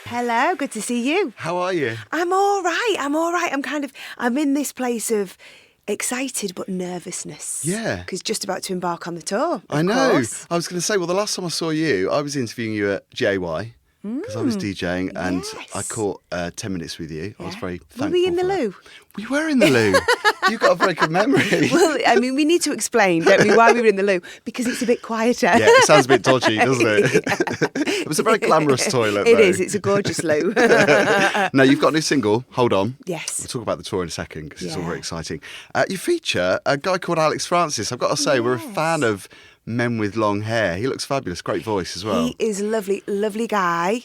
Hello, good to see you. How are you? I'm all right. I'm in this place of excited but nervousness. Yeah. Because just about to embark on the tour. I know. Course. I was going to say, well, the last time I saw you, I was interviewing you at JY because I was DJing and I caught 10 minutes with you. I was very thankful. Were we in the loo? We were in the loo. You've got a very good memory. Well, I mean, we need to explain, don't we, why we were in the loo? Because it's a bit quieter. Yeah, it sounds a bit dodgy, doesn't it? It was a very glamorous toilet, though. It is. It's a gorgeous loo. Now, you've got a new single, Hold On. Yes. We'll talk about the tour in a second because it's all very exciting. You feature a guy called Alex Francis. I've got to say, we're a fan of men with long hair. He looks fabulous. Great voice as well. He is lovely, lovely guy.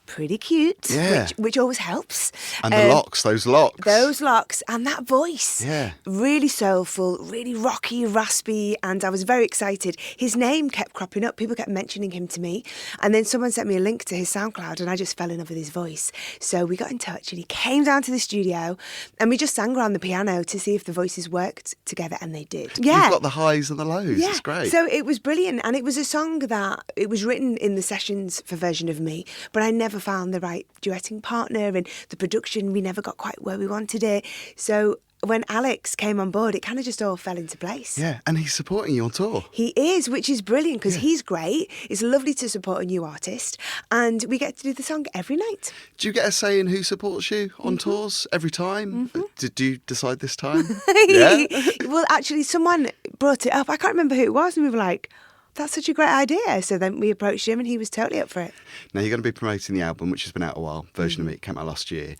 Pretty cute, which always helps. And the locks, those locks. Those locks and that voice. Yeah. Really soulful, really rocky, raspy, and I was very excited. His name kept cropping up. People kept mentioning him to me. And then someone sent me a link to his SoundCloud and I just fell in love with his voice. So we got in touch and he came down to the studio and we just sang around the piano to see if the voices worked together, and they did. Yeah. You've got the highs and the lows. Yeah. It's great. So it was brilliant, and it was a song that it was written in the sessions for Version of Me, but I never found the right duetting partner, and the production, we never got quite where we wanted it. So when Alex came on board, it kind of just all fell into place. Yeah, and he's supporting you on tour. He is, which is brilliant because he's great. It's lovely to support a new artist, and we get to do the song every night. Do you get a say in who supports you on tours every time? Did you decide this time? Yeah. Well, actually, someone brought it up. I can't remember who it was, and we were like, that's such a great idea. So then we approached him and he was totally up for it. Now, you're going to be promoting the album, which has been out a while. Version of Me came out last year.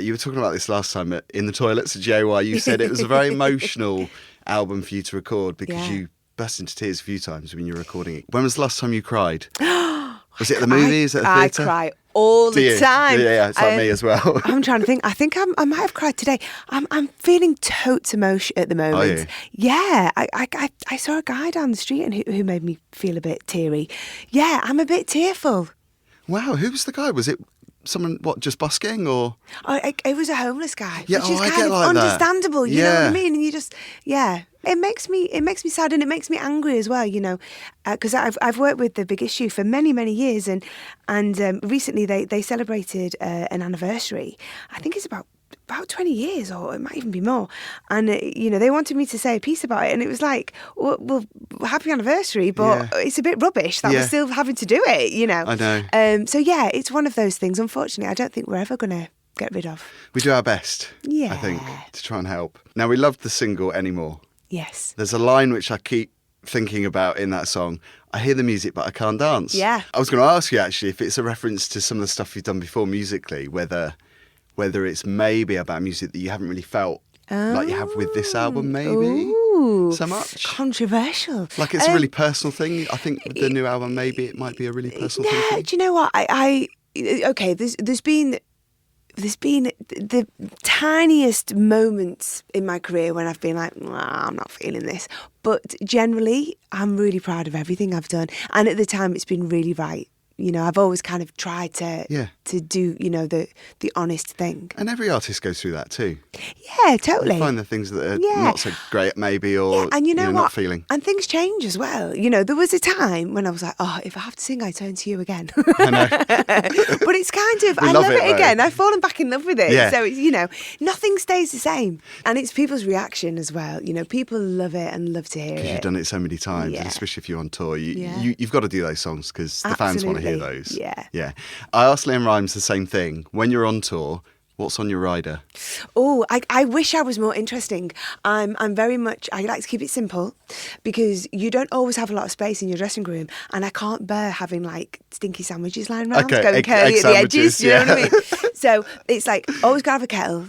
You were talking about this last time in the toilets at JY. You said it was a very emotional album for you to record because you burst into tears a few times when you were recording it. When was the last time you cried? Was it at the movies, at the theatre? I cry all the time. Yeah, it's like me as well. I'm trying to think. I think I might have cried today. I'm feeling totes emotion at the moment. Are you? Yeah, I saw a guy down the street and who made me feel a bit teary. Yeah, I'm a bit tearful. Wow, who was the guy? Was it someone, just busking or? It was a homeless guy, Yeah, which is I kind get of like that. understandable. You know what I mean? And you just, It makes me sad, and it makes me angry as well, you know, because I've worked with The Big Issue for many, many years, and recently they celebrated an anniversary. I think it's about 20 years, or it might even be more. And, they wanted me to say a piece about it, and it was like, well happy anniversary, but it's a bit rubbish that we're still having to do it, you know. I know. So, it's one of those things, unfortunately, I don't think we're ever going to get rid of. We do our best, Yeah. I think, to try and help. Now, we loved the single Anymore. Yes. There's a line which I keep thinking about in that song. I hear the music, but I can't dance. Yeah. I was going to ask you, actually, if it's a reference to some of the stuff you've done before musically, whether it's maybe about music that you haven't really felt like you have with this album, maybe so much. Controversial. Like it's a really personal thing. I think with the new album, maybe it might be a really personal thing. Yeah, do you know what? There's been the tiniest moments in my career when I've been like, I'm not feeling this. But generally, I'm really proud of everything I've done. And at the time, it's been really right. You know, I've always kind of tried to do, the honest thing. And every artist goes through that too. Yeah, totally. You find the things that are not so great maybe, or and you know what? Not feeling. And things change as well. You know, there was a time when I was like, if I have to sing, I turn to you again. I know. But it's kind of, I love love it it again. I've fallen back in love with it. Yeah. So, nothing stays the same. And it's people's reaction as well. You know, people love it and love to hear it. Because you've done it so many times, and especially if you're on tour, you've got to do those songs because the fans want to hear those. Yeah. I asked Liam Rimes the same thing. When you're on tour, what's on your rider? Oh, I wish I was more interesting. I'm very much, I like to keep it simple because you don't always have a lot of space in your dressing room, and I can't bear having like stinky sandwiches lying around, going curly at the edges, you know what I mean? So it's like, always gotta have a kettle,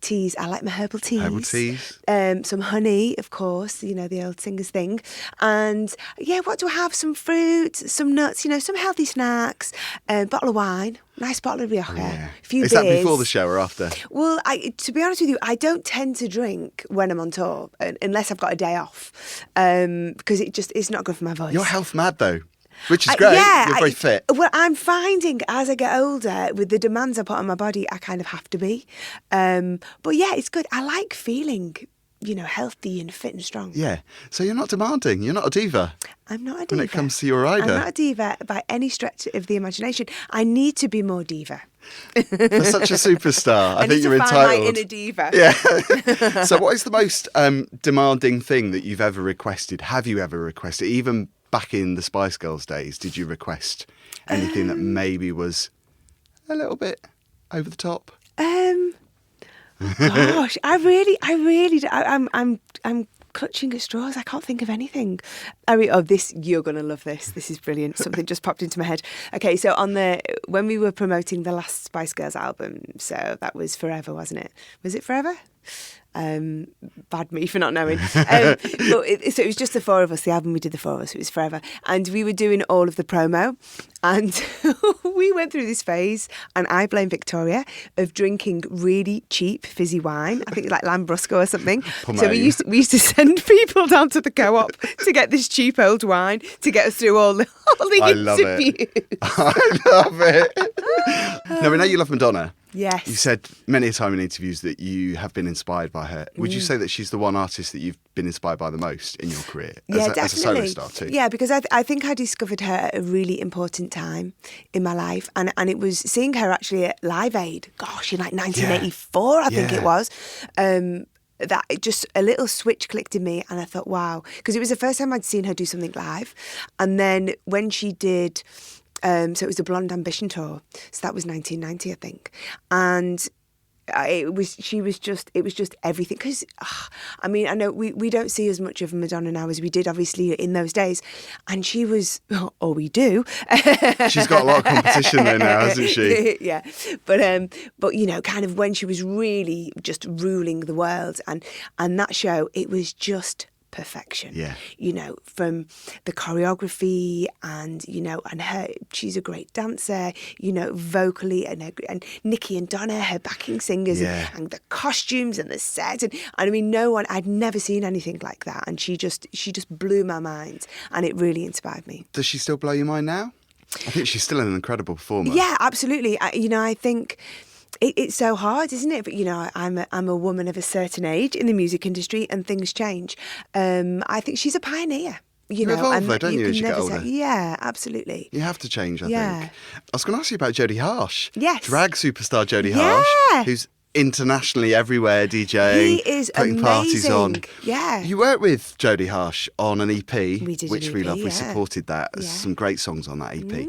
teas. I like my herbal teas. Herbal teas. Some honey, of course, the old singer's thing. And what do I have? Some fruit, some nuts, some healthy snacks, bottle of wine, nice bottle of Rioja, a few beers. Is that before the show or after? Well, to be honest with you, I don't tend to drink when I'm on tour unless I've got a day off, because it's not good for my voice. You're health mad though. Which is great. You're very fit. Well, I'm finding as I get older, with the demands I put on my body, I kind of have to be. But it's good. I like feeling, healthy and fit and strong. Yeah. So you're not demanding. You're not a diva. I'm not a diva. When it comes to your either. I'm not a diva by any stretch of the imagination. I need to be more diva. For such a superstar, I think you're entitled. I need to find my inner diva. Yeah. So what is the most demanding thing that you've ever requested? Have you ever requested? Even back in the Spice Girls days, did you request anything that maybe was a little bit over the top? Gosh, I'm clutching at straws. I can't think of anything. I mean, you're going to love this. This is brilliant. Something just popped into my head. Okay, so when we were promoting the last Spice Girls album, so that was Forever, wasn't it? Was it Forever? Bad me for not knowing. So it was just the four of us, the album we did, the four of us, it was Forever. And we were doing all of the promo, and we went through this phase, and I blame Victoria, of drinking really cheap fizzy wine. I think like Lambrusco or something. So we used to send people down to the Co-op to get this cheap old wine to get us through all the interviews. I love it. Now, we know you love Madonna. Yes. You said many a time in interviews that you have been inspired by her. Would you say that she's the one artist that you've been inspired by the most in your career? Definitely. As a solo star too? Yeah, because I think I discovered her at a really important time in my life. And it was seeing her actually at Live Aid, gosh, in like 1984, I think it was. That just a little switch clicked in me, and I thought, wow, because it was the first time I'd seen her do something live. And then when she did... so it was the Blonde Ambition tour. So that was 1990, I think. And it was just everything. Because, I mean, I know we don't see as much of Madonna now as we did, obviously, in those days. And she was, or we do. She's got a lot of competition there now, hasn't she? Yeah. But, you know, kind of when she was really just ruling the world. And that show, it was just... perfection. Yeah. You know, from the choreography and, you know, and she's a great dancer, you know, vocally, and Nikki and Donna, her backing singers, and the costumes and the set. And I mean, I'd never seen anything like that. And she just blew my mind, and it really inspired me. Does she still blow your mind now? I think she's still an incredible performer. Yeah, absolutely. I think... It's so hard, isn't it? But, you know, I'm a woman of a certain age in the music industry, and things change. I think she's a pioneer. You know, evolve, though, don't you, as you get older? Yeah, absolutely. You have to change, I think. I was going to ask you about Jodie Harsh. Yes. Drag superstar Jodie Harsh, who's internationally everywhere DJing, he is putting parties on. Yeah. You worked with Jodie Harsh on an EP, we did which we love. We supported that. There's some great songs on that EP.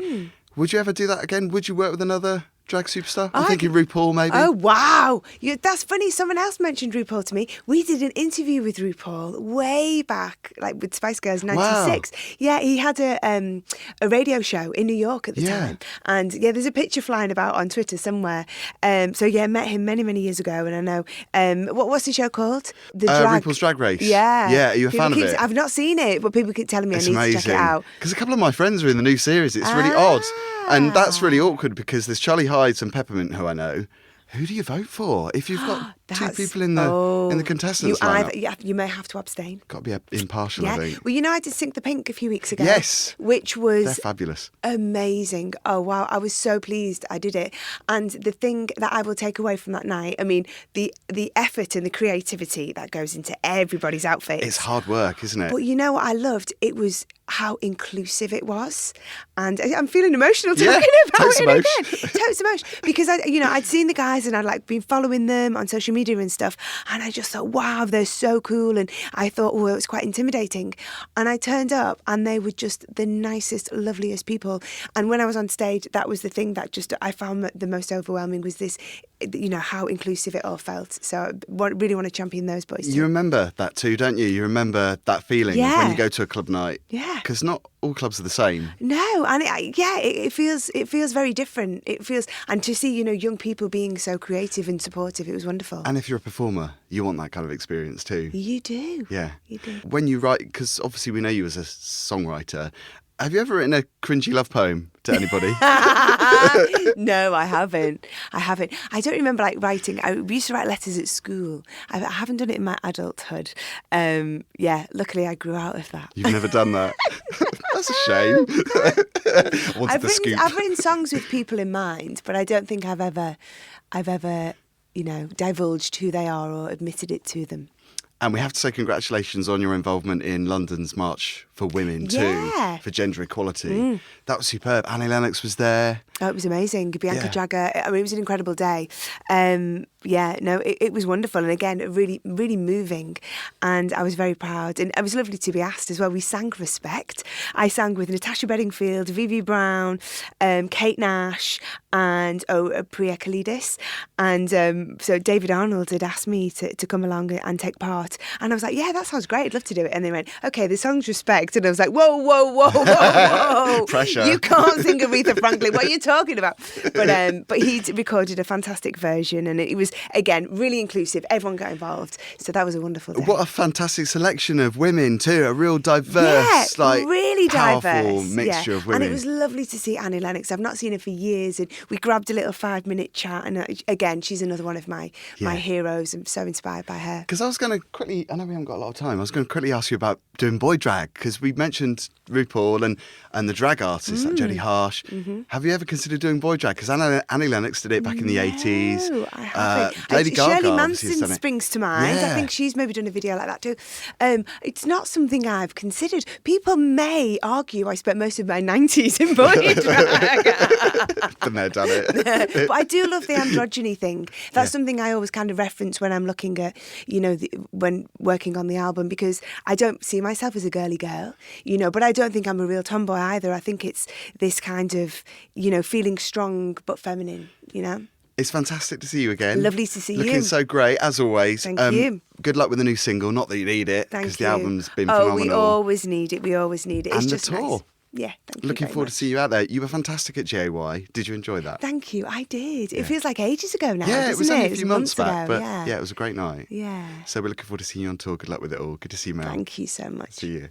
Would you ever do that again? Would you work with another drag superstar? I'm thinking RuPaul, maybe. Oh, wow. That's funny. Someone else mentioned RuPaul to me. We did an interview with RuPaul way back, like with Spice Girls, 96. Wow. Yeah, he had a radio show in New York at the time. And there's a picture flying about on Twitter somewhere. So met him many, many years ago. And I know, what's the show called? RuPaul's Drag Race. Yeah. Yeah, are you a fan of it? I've not seen it, but people keep telling me It's I need amazing. to check it out. Because a couple of my friends are in the new series. It's really odd. And that's really awkward because there's Charlie Hydes and Peppermint, who I know. Who do you vote for if you've got two people in the contestants lineup? You may have to abstain. Got to be impartial, I think. Well, you know, I did Sink the Pink a few weeks ago. Yes. Which was... They're fabulous. Amazing. Oh, wow. I was so pleased I did it. And the thing that I will take away from that night, I mean, the effort and the creativity that goes into everybody's outfits. It's hard work, isn't it? But you know what I loved? It was how inclusive it was. And I'm feeling emotional talking about it again. Totes emotion. Because, I'd seen the guys and I'd been following them on social media and stuff. And I just thought, wow, they're so cool. And I thought, it was quite intimidating. And I turned up and they were just the nicest, loveliest people. And when I was on stage, that was the thing that just I found the most overwhelming was this, how inclusive it all felt. So I really want to champion those boys too. You remember that too, don't you? You remember that feeling when you go to a club night. Yeah. Because not all clubs are the same. No, and it feels very different. It feels, and to see young people being so creative and supportive, it was wonderful. And if you're a performer, you want that kind of experience too. You do. Yeah. You do. When you write, because obviously we know you as a songwriter. Have you ever written a cringy love poem to anybody? No, I haven't. I don't remember writing. We used to write letters at school. I haven't done it in my adulthood. Luckily I grew out of that. You've never done that? That's a shame. I've written songs with people in mind, but I don't think I've ever divulged who they are or admitted it to them. And we have to say congratulations on your involvement in London's March for women too, Yeah. for gender equality. That was superb. Annie Lennox was there. Oh, it was amazing. Bianca Yeah. Jagger. I mean, it was an incredible day. It was wonderful. And again, really, really moving. And I was very proud. And it was lovely to be asked as well. We sang Respect. I sang with Natasha Bedingfield, Vivi Brown, Kate Nash, and Priya Kalidis. And so David Arnold had asked me to come along and take part. And I was like, yeah, that sounds great. I'd love to do it. And they went, okay, the song's Respect. And I was like, whoa, whoa, whoa, whoa, whoa. Pressure. You can't sing Aretha Franklin. What are you talking about? But he'd recorded a fantastic version, and it was, again, really inclusive. Everyone got involved. So that was a wonderful day. What a fantastic selection of women too. A real diverse, really powerful diverse mixture of women. And it was lovely to see Annie Lennox. I've not seen her for years, and we grabbed a little 5-minute chat. And again, she's another one of my heroes. I'm so inspired by her. Because I was going to quickly, I know we haven't got a lot of time, I was going to quickly ask you about doing boy drag, because we mentioned RuPaul and the drag artists like Jodie Harsh. Have you ever considered doing boy drag? Because Annie Lennox did it back in the 80s. No, I haven't. Lady Gaga Shirley obviously has Manson done it. springs to mind. Yeah. I think she's maybe done a video like that too. It's not something I've considered. People may argue I spent most of my 90s in boy drag. Been there, done it. But I do love the androgyny thing. That's something I always kind of reference when I'm looking at, when working on the album, because I don't see myself as a girly girl, but I don't think I'm a real tomboy either. I think it's this kind of, feeling strong but feminine, It's fantastic to see you again. Lovely to see you. Looking so great, as always. Thank you. Good luck with the new single. Not that you need it, Thank because you. the album's been Oh, phenomenal. we always need it. It's And the just tour. nice. Yeah, thank you. Looking very forward much. to see you out there. You were fantastic at JY. Did you enjoy that? Thank you. I did. It feels like ages ago now. Yeah, it was doesn't only it? a few months back, ago. but yeah, it was a great night. Yeah. So we're looking forward to seeing you on tour. Good luck with it all. Good to see you, Mel. Thank you so much. See you.